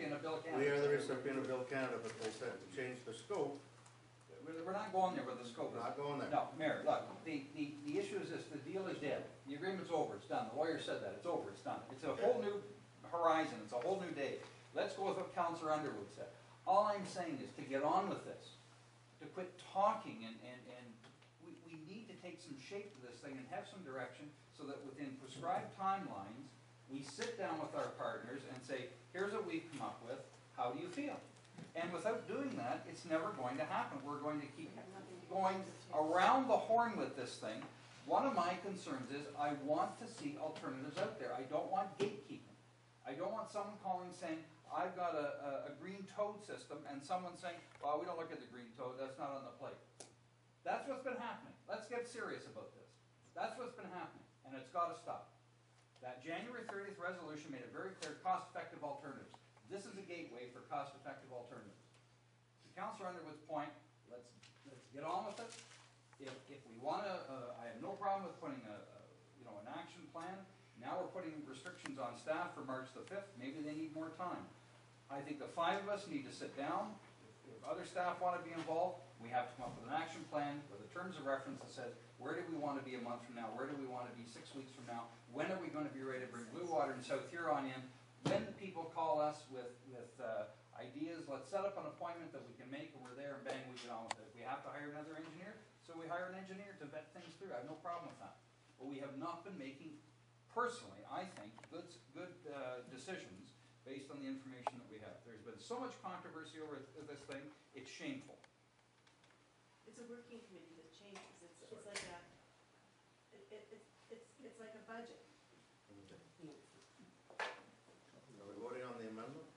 recipient of Bill Canada. We are the recipient of Bill Canada, but they said to change the scope. We're not going there with the scope. We're not going there. No, Mayor, look, the issue is this, the deal is dead. The agreement's over, it's done. The lawyer said that, it's over, it's done. It's a whole new horizon, it's a whole new day. Let's go with what Councillor Underwood said. All I'm saying is to get on with this, to quit talking, and we need to take some shape to this thing and have some direction so that within prescribed timelines, we sit down with our partners and say, here's what we've come up with, how do you feel? And without doing that, it's never going to happen. We're going to keep going around the horn with this thing. One of my concerns is I want to see alternatives out there. I don't want gatekeeping. I don't want someone calling saying, I've got a green toad system, and someone saying, well, we don't look at the green toad, that's not on the plate. That's what's been happening. Let's get serious about this. That's what's been happening, and it's got to stop. That January 30th resolution made it very clear, cost-effective alternatives. This is a gateway for cost-effective alternatives. To Councillor Underwood's point, let's get on with it. If we want to, I have no problem with putting an action plan. Now we're putting restrictions on staff for March the 5th. Maybe they need more time. I think the 5 of us need to sit down. If other staff want to be involved, we have to come up with an action plan with the terms of reference that says, where do we want to be a month from now? Where do we want to be 6 weeks from now? When are we going to be ready to bring Blue Water and South Huron in? When people call us with ideas, let's set up an appointment that we can make, and we're there, and bang, we get on with it. If we have to hire another engineer, so we hire an engineer to vet things through. I have no problem with that. But we have not been making, personally, I think, good decisions based on the information that we have. There's been so much controversy over this thing, it's shameful. It's a working committee that changes. It's like it's like a budget. Are we voting on the amendment?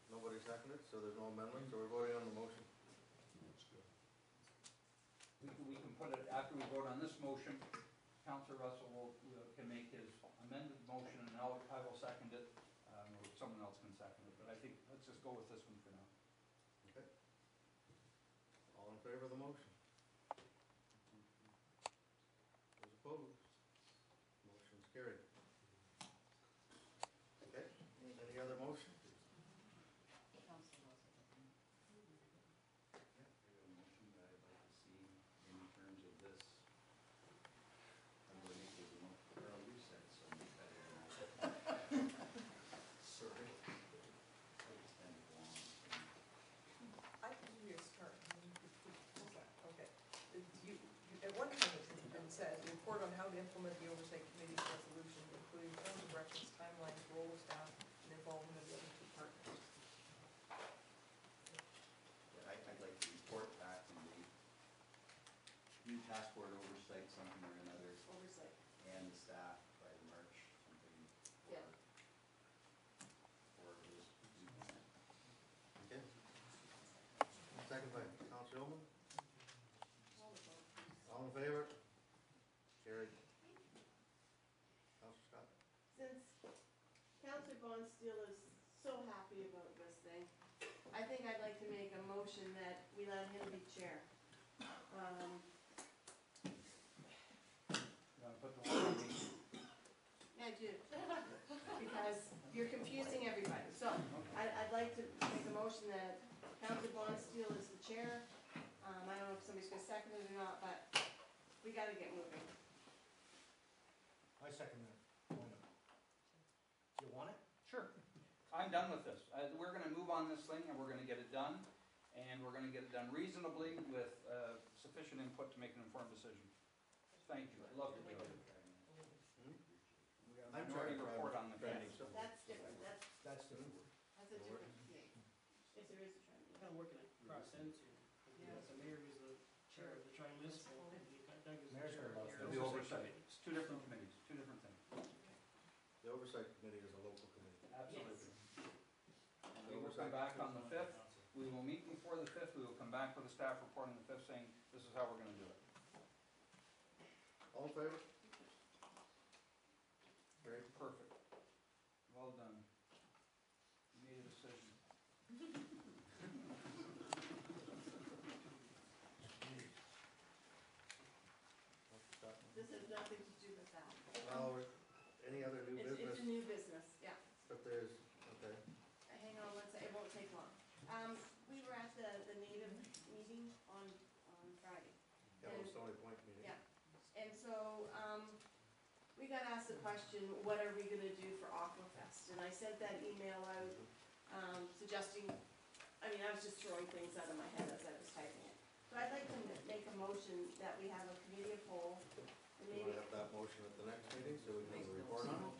Nobody seconded, so there's no amendment, so we're voting on the motion. We can put it, after we vote on this motion, Councillor Russell can make his amended motion, and I will second it, or someone else can second it, but I think, let's just go with this one for now. Okay. All in favor of the motion? Those opposed? Motion's carried. Okay, any other motion? Motion that I'd like to see in terms of this. I'm going to make it more, Carl, you said so much better than I said. Sorry. I can give you a start. Okay. At one time it's been said, report on how to implement the Oversight Committee's resolution, including terms of reference, timelines, role of staff, and involvement of the other two partners. Yeah, I'd like to report back from the new task board oversight, something or another, Oversight. and the staff by March, something. Yeah. Or just implement. Okay. Second by Councillor Ullman. All in favor? Carried. Councillor Scott. Since Councillor Bonsteel is so happy about this thing, I think I'd like to make a motion that we let him be chair. You want to put the word on me? I do, because you're confusing everybody. So I'd like to make a motion that Councillor Bonsteel is the chair. I don't know if somebody's going to second it or not, but we got to get moving. I second that. You want it? Sure. I'm done with this. We're going to move on this thing, and we're going to get it done, and we're going to get it done reasonably with sufficient input to make an informed decision. Thank you. I'd love to do it. We got a minority report on the committee. That's different. That's different. That's a different thing. Yes, there is a trend. Kind of working across into. Yeah. The mayor is the chair of the tri-municipal, and Doug is the Mayor's chair got of lots It'll the be oversight. oversight. It's two different committees, two different things. The Oversight Committee is a local committee. Absolutely. And we will come back on the 5th. We will meet before the 5th. We will come back with a staff report on the 5th saying this is how we're going to do it. All in favor? Very perfect. Well done. You made a decision. This has nothing to do with that. Well, any other new It's a business? new business, yeah. But there's, okay. We were at the native meeting on Friday. Yeah, it was Stony Point meeting. Yeah. And so, we got asked the question, what are we gonna do for Aquafest? And I sent that email out, suggesting, I mean, I was just throwing things out of my head as I was typing it. So I'd like to make a motion that we have a committee of whole, and You maybe, wanna have that motion at the next meeting, so we can report on it?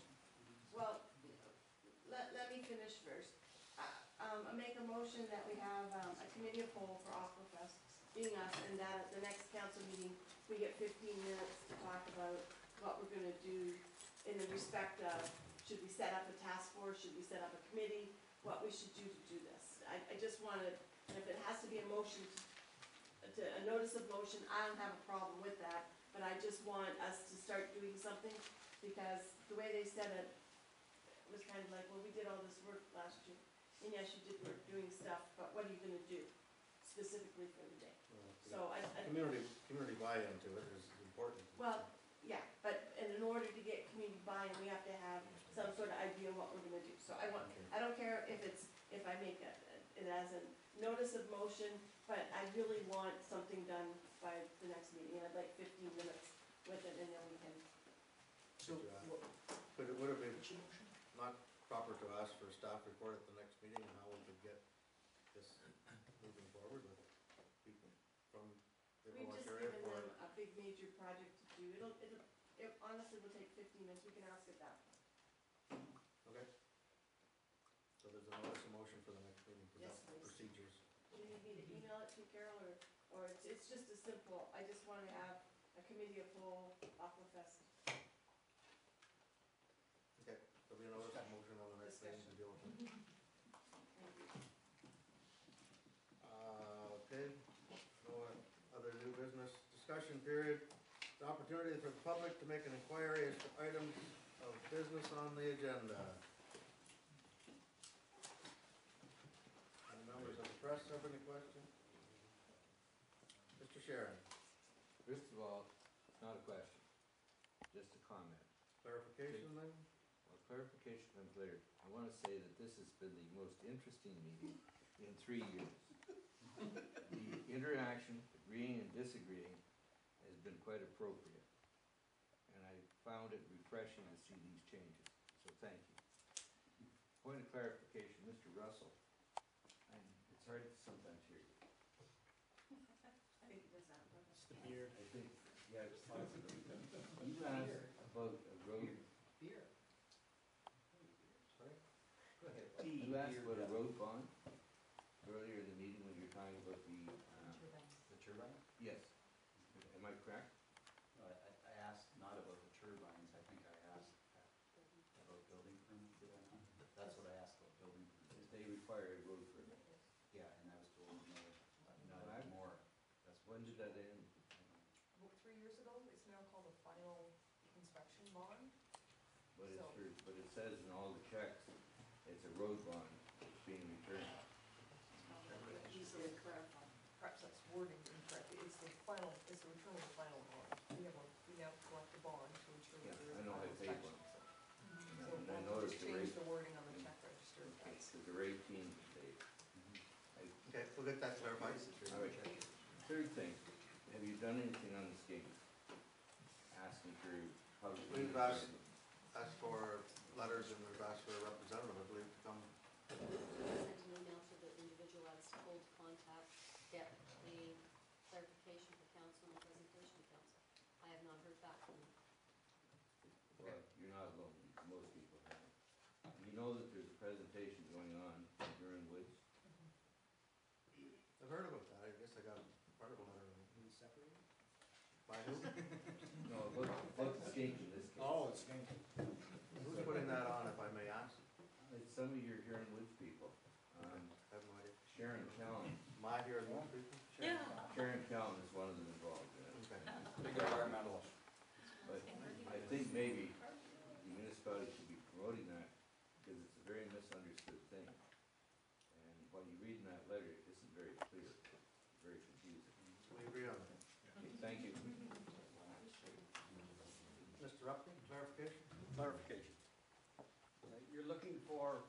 well, let me finish first. I make a motion that we have, a committee of whole for Aquafest, being us, and that at the next council meeting, we get 15 minutes to talk about what we're gonna do in the respect of, should we set up a task force, should we set up a committee, what we should do to do this. I just wanted, and if it has to be a motion, a notice of motion, I don't have a problem with that, but I just want us to start doing something, because the way they said it was kind of like, well, we did all this work last year, and yes, you did work doing stuff, but what are you gonna do specifically for the day? So Community buy-in to it is important. well, yeah, but in order to get community buy-in, we have to have some sort of idea of what we're gonna do. So I don't care if I make it as a notice of motion, but I really want something done by the next meeting, and I'd like 15 minutes with it, and then we can. So, what, But it would have been what's your motion? not proper to ask for a staff report at the next meeting and how we could get this moving forward with people from the We've just area given for. them a big major project to do. It honestly will take 15 minutes, we can ask it that. Okay. So there's a notice of motion for the next meeting for Yes, that please. procedures. Do you need me to email it to you, Carol, or it's just as simple, I just wanna have a committee of whole Aquafest Okay, there'll be a notice of motion on the next meeting to deal with it. Thank you. Okay, no other new business discussion period. The opportunity for the public to make an inquiry as to items of business on the agenda. Any members of the press have any questions? Mr. Sharon, First of all, it's not a question, just a comment. clarification then? Well, clarification comes later. I want to say that this has been the most interesting meeting in 3 years. The interaction, agreeing and disagreeing, has been quite appropriate. And I found it refreshing to see these changes, so thank you. Point of clarification, Mr. Russell, it's hard to sometimes hear you. I think it does that. It's the beard. I think, yeah, it's possible. You asked about a road. Beer. Sorry? Go ahead. You asked about a road bond earlier in the meeting when you were talking about the, The turbine? yes. Am I correct? No, I asked not about the turbines, I think I asked about building permits, did I not? That's what I asked about, building permits. They require a road permit. Yeah, and I was told no, not Right. anymore. That's When did that end? About 3 years ago, it's now called a final inspection bond. But it's So- but it says in all the checks, it's a road bond being returned. Easily clarify. Perhaps that's wording incorrect. It's the final, it's the return of the final bond. We now collect the bond to ensure Yeah, that there is I a know final I paid inspection. one. So And I we'll noticed just the change rate. the wording on the check register. Okay, That's- because there were 18 days. Okay, we'll get that clarified. All right. Third thing, have you done anything on the skating? Asking for how to. We've asked for letters and we've asked for a representative, I believe, to come. I sent an email to the individual I was told to contact, get a clarification for council and a presentation to council. I have not heard back from them. Well, you're not alone, most people have. You know that there's a presentation going on in Durham Woods? I've heard about that, I guess I got part of a letter. Can we separate it? By who? No, about the skate in this case. Oh, it's going to. Who's putting that on, if I may ask? It's some of your Huron Woods people. I have no idea. Sharon Callan. Am I here as one people? Sharon Callan is one of them involved in it. Okay. Big environmentalist. But I think maybe the municipality should be promoting that because it's a very misunderstood thing. And what you read in that letter isn't very clear, it's very confusing. We agree on that. Okay, thank you. Mr. Upton, clarification? Clarification. You're looking for